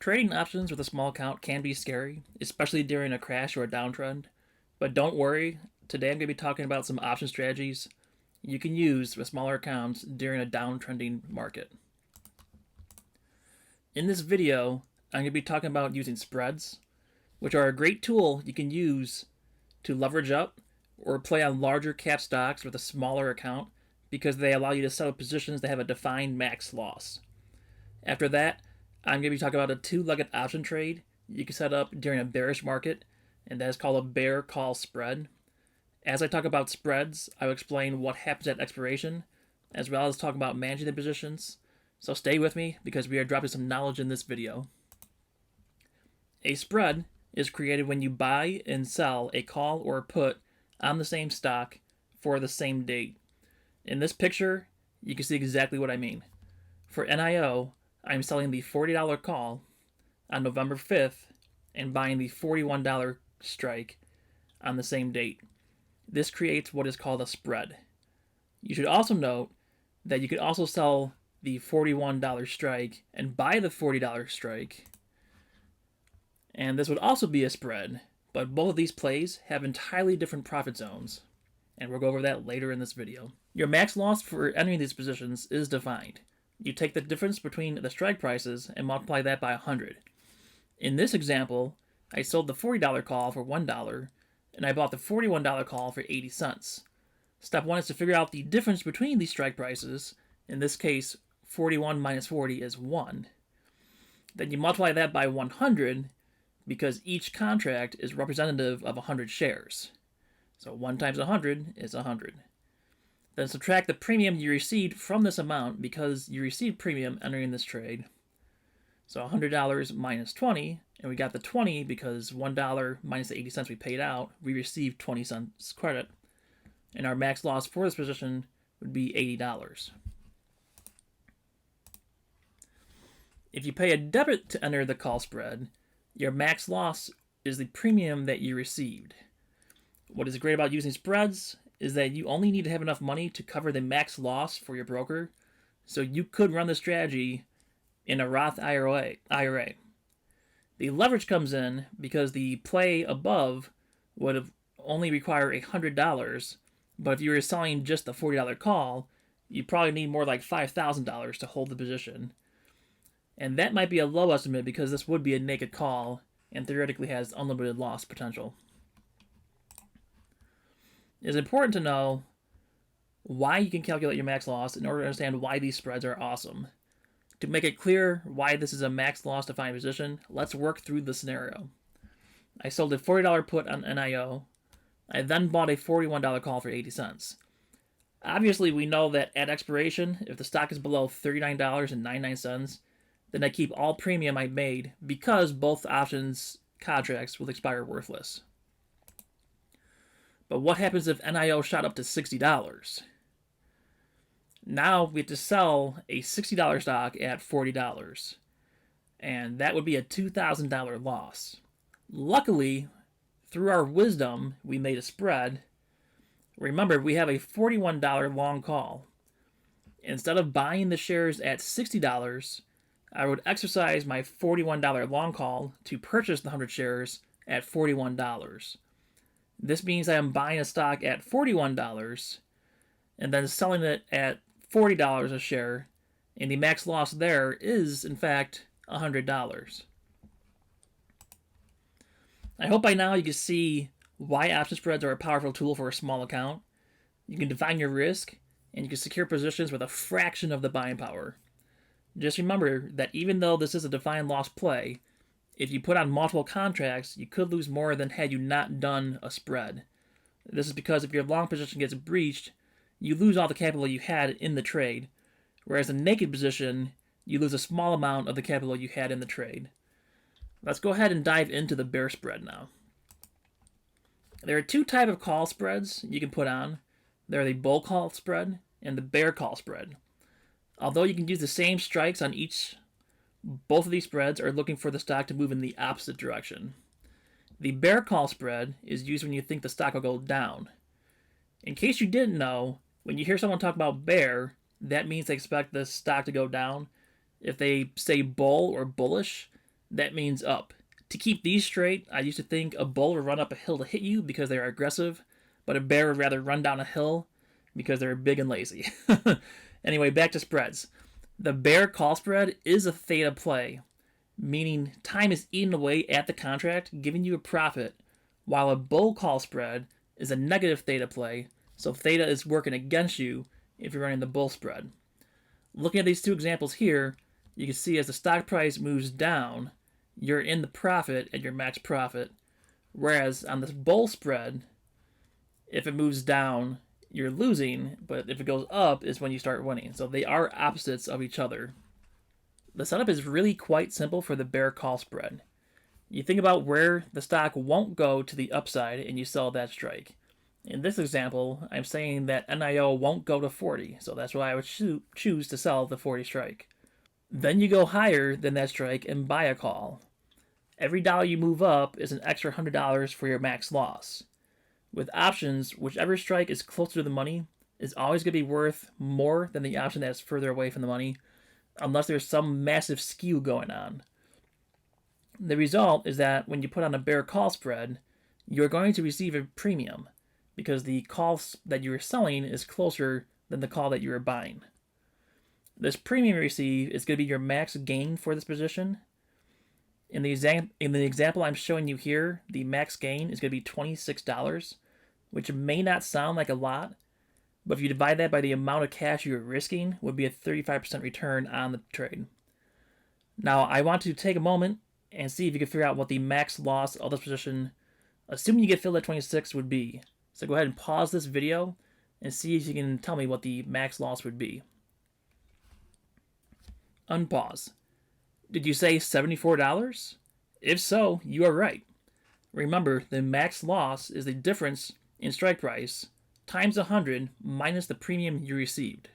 Trading options with a small account can be scary, especially during a crash or a downtrend. But don't worry, today I'm going to be talking about some option strategies you can use with smaller accounts during a downtrending market. In this video, I'm going to be talking about using spreads, which are a great tool you can use to leverage up or play on larger cap stocks with a smaller account because they allow you to set up positions that have a defined max loss. After that, I'm going to be talking about a two-legged option trade you can set up during a bearish market, and that is called a bear call spread. As I talk about spreads, I will explain what happens at expiration, as well as talk about managing the positions. So stay with me because we are dropping some knowledge in this video. A spread is created when you buy and sell a call or a put on the same stock for the same date. In this picture, you can see exactly what I mean. For NIO, I'm selling the $40 call on November 5th and buying the $41 strike on the same date. This creates what is called a spread. You should also note that you could also sell the $41 strike and buy the $40 strike, and this would also be a spread, but both of these plays have entirely different profit zones, and we'll go over that later in this video. Your max loss for entering these positions is defined. You take the difference between the strike prices and multiply that by 100. In this example, I sold the $40 call for $1, and I bought the $41 call for 80 cents. Step 1 is to figure out the difference between these strike prices. In this case, 41 minus 40 is 1. Then you multiply that by 100 because each contract is representative of 100 shares. So 1 times 100 is 100. Then subtract the premium you received from this amount because you received premium entering this trade. So $100 minus 20, and we got the 20 because $1 minus the 80 cents we paid out, we received 20 cents credit. And our max loss for this position would be $80. If you pay a debit to enter the call spread, your max loss is the premium that you received. What is great about using spreads is that you only need to have enough money to cover the max loss for your broker, so you could run the strategy in a Roth IRA. The leverage comes in because the play above would only require $100, but if you were selling just the $40 call, you probably need more like $5,000 to hold the position. And that might be a low estimate because this would be a naked call and theoretically has unlimited loss potential. It's important to know why you can calculate your max loss in order to understand why these spreads are awesome. To make it clear why this is a max loss defined position, let's work through the scenario. I sold a $40 put on NIO. I then bought a $41 call for 80 cents. Obviously, we know that at expiration, if the stock is below $39.99, then I keep all premium I made because both options contracts will expire worthless. But what happens if NIO shot up to $60? Now we have to sell a $60 stock at $40, and that would be a $2,000 loss. Luckily, through our wisdom, we made a spread. Remember, we have a $41 long call. Instead of buying the shares at $60, I would exercise my $41 long call to purchase the 100 shares at $41. This means I am buying a stock at $41 and then selling it at $40 a share, and the max loss there is, in fact, $100. I hope by now you can see why option spreads are a powerful tool for a small account. You can define your risk, and you can secure positions with a fraction of the buying power. Just remember that even though this is a defined loss play, if you put on multiple contracts, you could lose more than had you not done a spread. This is because if your long position gets breached, you lose all the capital you had in the trade, whereas a naked position, you lose a small amount of the capital you had in the trade. Let's go ahead and dive into the bear spread now. There are two types of call spreads you can put on. There are the bull call spread and the bear call spread. Although you can use the same strikes on each, both of these spreads are looking for the stock to move in the opposite direction. The bear call spread is used when you think the stock will go down. In case you didn't know, when you hear someone talk about bear, that means they expect the stock to go down. If they say bull or bullish, that means up. To keep these straight, I used to think a bull would run up a hill to hit you because they are aggressive, but a bear would rather run down a hill because they're big and lazy. Anyway, back to spreads. The bear call spread is a theta play, meaning time is eaten away at the contract, giving you a profit, while a bull call spread is a negative theta play, so theta is working against you if you're running the bull spread. Looking at these two examples here, you can see as the stock price moves down, you're in the profit at your max profit, whereas on this bull spread, if it moves down, you're losing, but if it goes up is when you start winning. So they are opposites of each other. The setup is really quite simple for the bear call spread. You think about where the stock won't go to the upside and you sell that strike. In this example, I'm saying that NIO won't go to 40, so that's why I would choose to sell the 40 strike. Then you go higher than that strike and buy a call. Every dollar you move up is an extra $100 for your max loss. With options, whichever strike is closer to the money is always going to be worth more than the option that's further away from the money, unless there's some massive skew going on. The result is that when you put on a bear call spread, you're going to receive a premium because the call that you're selling is closer than the call that you're buying. This premium you receive is going to be your max gain for this position. In the example I'm showing you here, the max gain is going to be $26, which may not sound like a lot, but if you divide that by the amount of cash you're risking, would be a 35% return on the trade. Now, I want to take a moment and see if you can figure out what the max loss of this position, assuming you get filled at 26, would be. So go ahead and pause this video and see if you can tell me what the max loss would be. Unpause. Did you say $74? If so, you are right. Remember, the max loss is the difference in strike price times 100 minus the premium you received.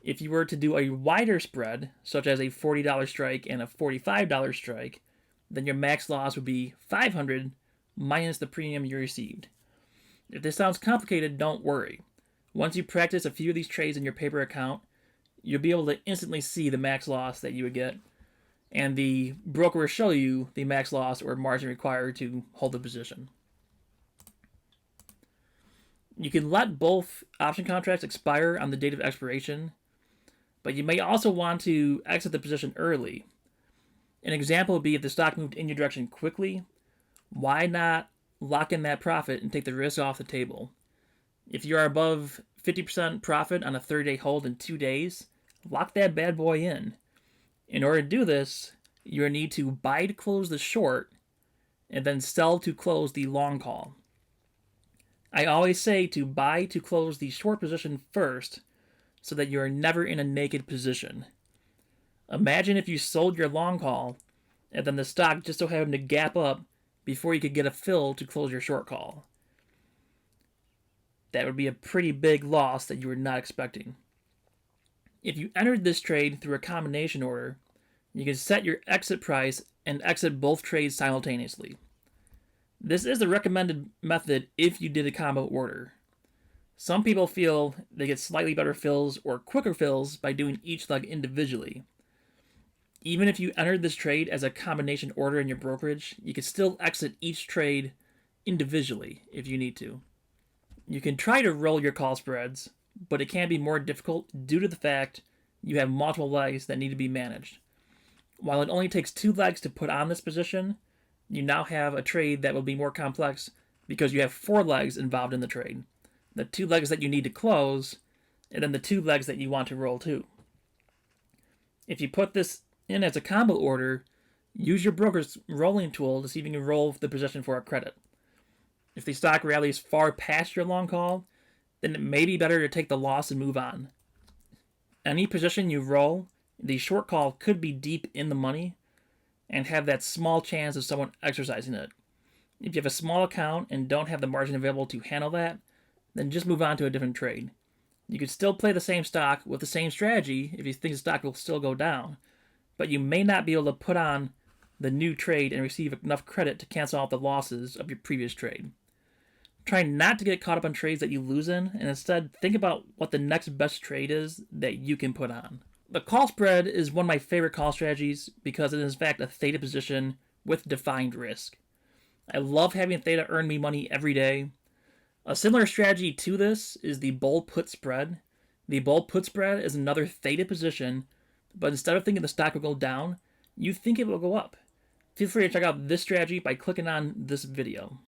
If you were to do a wider spread, such as a $40 strike and a $45 strike, then your max loss would be 500 minus the premium you received. If this sounds complicated, don't worry. Once you practice a few of these trades in your paper account, you'll be able to instantly see the max loss that you would get, and the broker will show you the max loss or margin required to hold the position. You can let both option contracts expire on the date of expiration, but you may also want to exit the position early. An example would be if the stock moved in your direction quickly, why not lock in that profit and take the risk off the table? If you are above 50% profit on a 30-day hold in 2 days, lock that bad boy in. In order to do this, you need to buy to close the short and then sell to close the long call. I always say to buy to close the short position first so that you are never in a naked position. Imagine if you sold your long call and then the stock just so happened to gap up before you could get a fill to close your short call. That would be a pretty big loss that you were not expecting. If you entered this trade through a combination order, you can set your exit price and exit both trades simultaneously. This is the recommended method if you did a combo order. Some people feel they get slightly better fills or quicker fills by doing each leg individually. Even if you entered this trade as a combination order in your brokerage, you can still exit each trade individually if you need to. You can try to roll your call spreads, but it can be more difficult due to the fact you have multiple legs that need to be managed. While it only takes 2 legs to put on this position, you now have a trade that will be more complex because you have 4 legs involved in the trade. The 2 legs that you need to close, and then the 2 legs that you want to roll too. If you put this in as a combo order, use your broker's rolling tool to see if you can roll the position for a credit. If the stock rallies far past your long call, then it may be better to take the loss and move on. Any position you roll, the short call could be deep in the money and have that small chance of someone exercising it. If you have a small account and don't have the margin available to handle that, then just move on to a different trade. You could still play the same stock with the same strategy if you think the stock will still go down, but you may not be able to put on the new trade and receive enough credit to cancel out the losses of your previous trade. Try not to get caught up on trades that you lose in, and instead think about what the next best trade is that you can put on. The call spread is one of my favorite call strategies because it is in fact a theta position with defined risk. I love having theta earn me money every day. A similar strategy to this is the bull put spread. The bull put spread is another theta position, but instead of thinking the stock will go down, you think it will go up. Feel free to check out this strategy by clicking on this video.